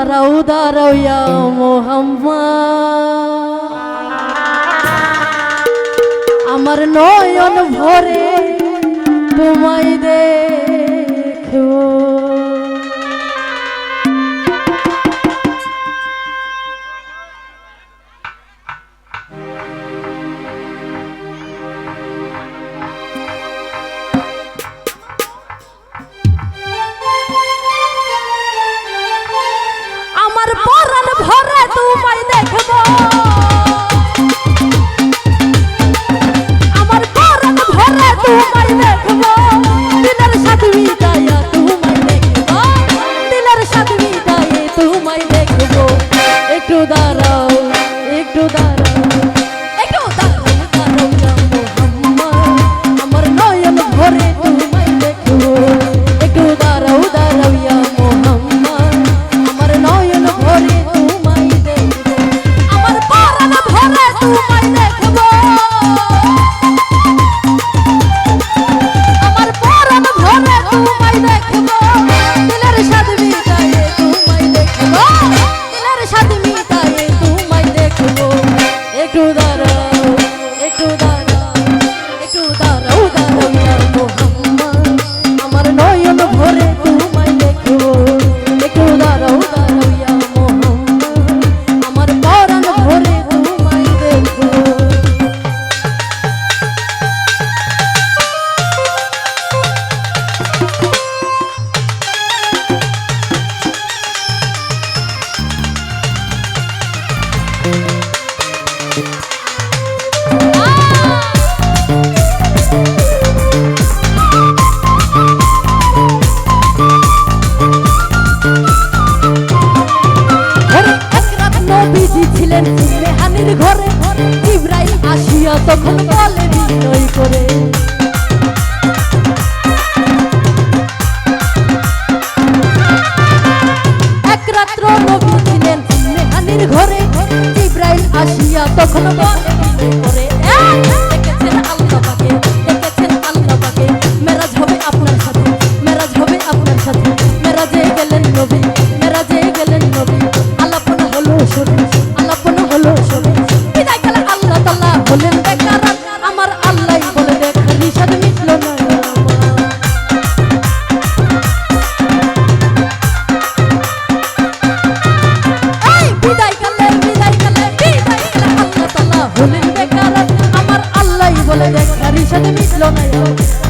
দাঁড়াও দাঁড়াও ইয়া মোহাম্মদ, আমার নয়ন ভরে তোমায় দেখো। আমার পরাণ ভরে তোমায় দেখব, আমার পরাণ ভরে তোমায় দেখব, দিলের সাথে মিটাইয়া তোমায় দেখব, দিলের সাথে মিটাইয়া তোমায় দেখব। একটু দাঁড়াও একটু দাঁড়াও একটু দাঁড়াও দাঁড়াও ইয়া মোহাম্মদ, আমার নয়ন ভরে তোমায় দেখব। একটু দাঁড়াও দাঁড়াও ইয়া মোহাম্মদ, আমার নয়ন ভরে তোমায় দেখব, আমার পরাণ ভরে তোমায় দেখব, আমার পরাণ ভরে তোমায় দেখব, দিলের সাথে মিটাইয়ে তোমায় দেখব, দিলের সাথে মিটাইয়ে তোমায় দেখব। একটু দাঁড়াও একটু দাঁড়াও একটু দাঁড়াও দাঁড়াও ইয়া মোহাম্মদ, আমার নয়ন ভরে তোমায় দেখব। একটু দাঁড়াও দাঁড়াও ইয়া মোহাম্মদ, আমার পরাণ ভরে তোমায় দেখব। ছিলেন মেহানির ঘরে, জিবরাইল আসিয়া তখন বলে বিনয় করে, এক রাত্র নবী ছিলেন মেহানির ঘরে, জিবরাইল আসিয়া তখন বলে বিনয় করে, দেখেছেন আল্লাহ পাকে, দেখেছেন আল্লাহ পাকে, মেরাজ হবে আপনার সাথে, মেরাজ হবে আপনার সাথে, মেরাজে গেলেন নবী, মেরাজে গেলেন নবী, আলাপন হলো শরীর, আলাপন হলো শরীর, বিদায় গেলেন আল্লাহ তাআলা হলেন বেকার, আমার আল্লাহই বলে দেখ নিষাদ মিটলো না এই বিদায় গেলেন বিদায় গেলেন বিদায় গেলেন আল্লাহ তাআলা হলেন বেকার, আমার আল্লাহই বলে দেখ নিষাদ মিটলো না।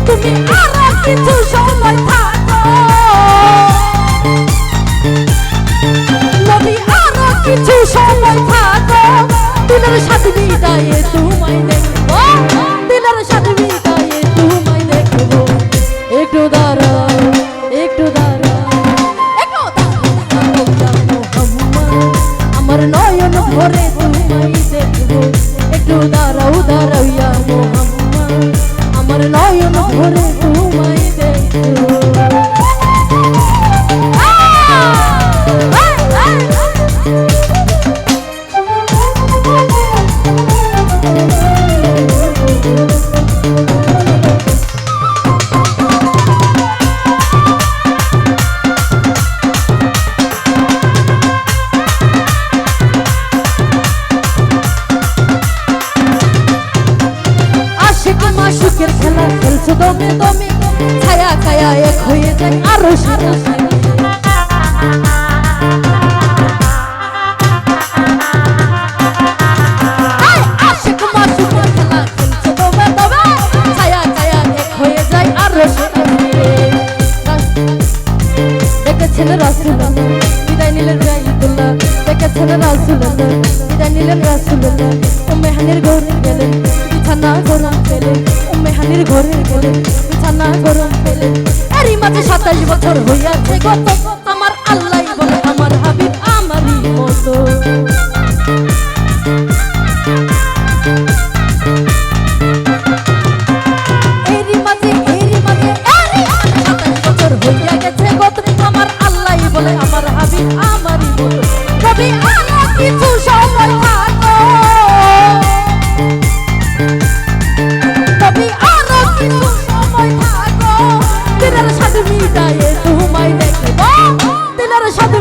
তুমি আরো কিছু সময় থাকো নবী, আরো কিছু সময় থাকো, দিলের সাথে মিটাইয়ে তোমায় দেখব, দিলের সাথে মিটাইয়ে তোমায় দেখব। একটু দাঁড়াও একটু দাঁড়াও একটু দাঁড়াও দাঁড়াও ইয়া মোহাম্মদ, আমার নয়ন ভরে তোমায় দেখব। একটু দাঁড়াও দাঁড়াও ইয়া মোহাম্মদ, আমার নয়ন ভরে তোমায় দেখব। মাশুকের খেলা খেলছো দমে দমে, ছায়া ছায়া এক হয়ে যায় আরো সারা আশিক মাশুকের খেলা খেলছো দমে দমে, ছায়া ছায়া এক হয়ে যায় আরো সারা। দেখেছেন রাসূলুল্লাহ বিদায় নিলেন রাইতুল্লাহ, দেখেছেন রাসূলুল্লাহ বিদায় নিলেন রাসূলুল্লাহ, মেহানির ঘরে গেলেন বিছানা গরম পেলেন, মেহানির ঘরে গেলেন বিছানা গরম পেলেন, এরই মাঝে 27 বছর হইয়াছে গত, আমার আল্লাহই বলে আমার হাবিব আমারই মতো। এরই মাঝে 27 বছর হইয়া গেছে গত, আমার আল্লাহই বলে আমার হাবিব আমারই মতো। কবি আরো কিছু সময় থাকো, কবি আরো কিছু সময় থাকো, দিলের সাথে মিটাইয়ে তোমায় দেখব, দিলের সাথে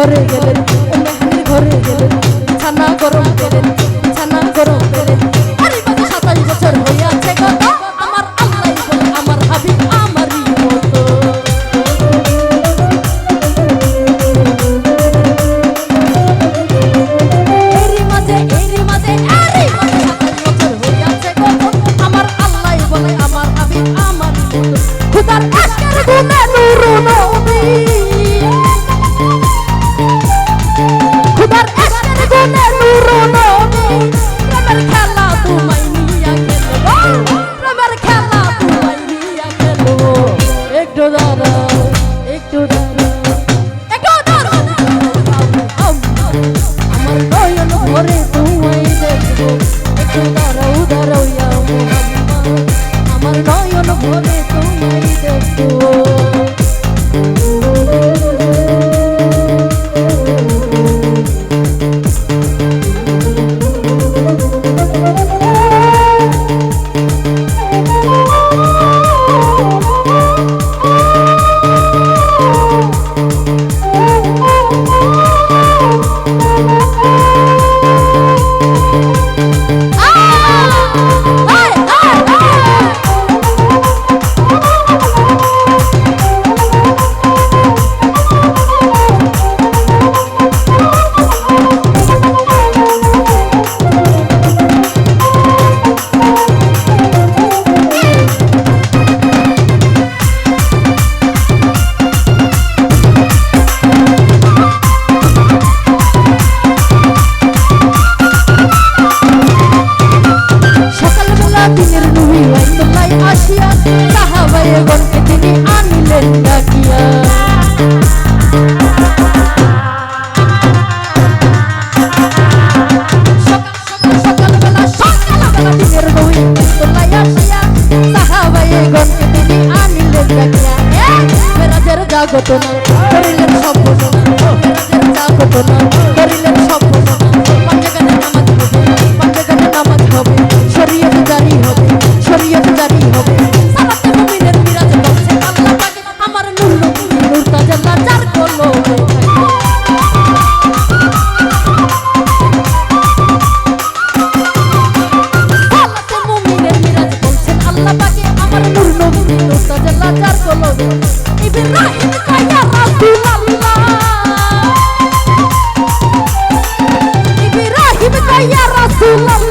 ঘরে গেলেন, মেহানির ঘরে গেলেন, বিছানা গরম পেলেন, বিছানা গরম পেলেন। আরে বাবা 27 বছর হইয়াছে কত, আমার আল্লাহ বলে আমার হাবিব আমারই মতো। এরই মাঝে 27 বছর হইয়াছে কত, আমার আল্লাহ বলে আমার হাবিব আমারই মতো। খুদার আশকের গুণে নূর নবী, খুদার আশকের গুণে নূর নবী, প্রেমের খেলা তোমায় নিয়া খেলবো, প্রেমের খেলা তোমায় নিয়া খেলবো। একটু দাঁড়াও, একটু দাঁড়াও, একটু দাঁড়াও, আমার নয়ন ভরে তোমায় দেখবো। একটু দাঁড়াও দাঁড়াও ইয়া মুহাম্মদ, আমার নয়ন ভরে তোমায় দেখবো। দিনের নবী ওয়াইতুল্লাহ আসিয়া সাহাবায়ে গণকে তিনি আনিলেন ডাকিয়া। সকালবেলা দিনের নবী ওয়াইতুল্লাহ আসিয়া সাহাবায়ে গণকে তিনি আনিলেন ডাকিয়া। মেরাজের জাগত না করিলেন সব ঘোষণা, মেরাজের জাগত না করিলেন সব ঘোষণা। পাঁচগানে নামাজ হবে, পাঁচগানে নামাজ হবে, শরীয়ত জারি হবে, শরীয়ত জারি হবে। সালাতে মুমিনের মিরাজ বলছে আল্লাহ পাক আমার নূর নবী নূর তাজাল্লা যার কলবে থাকে। সালাতে মুমিনের মিরাজ বলছে আল্লাহ পাক আমার নূর নবী নূর তাজাল্লা যার কলবে। ইব্রাহিম কায়া রাসূলুল্লাহ, ইব্রাহিম কায়া রাসূলুল্লাহ,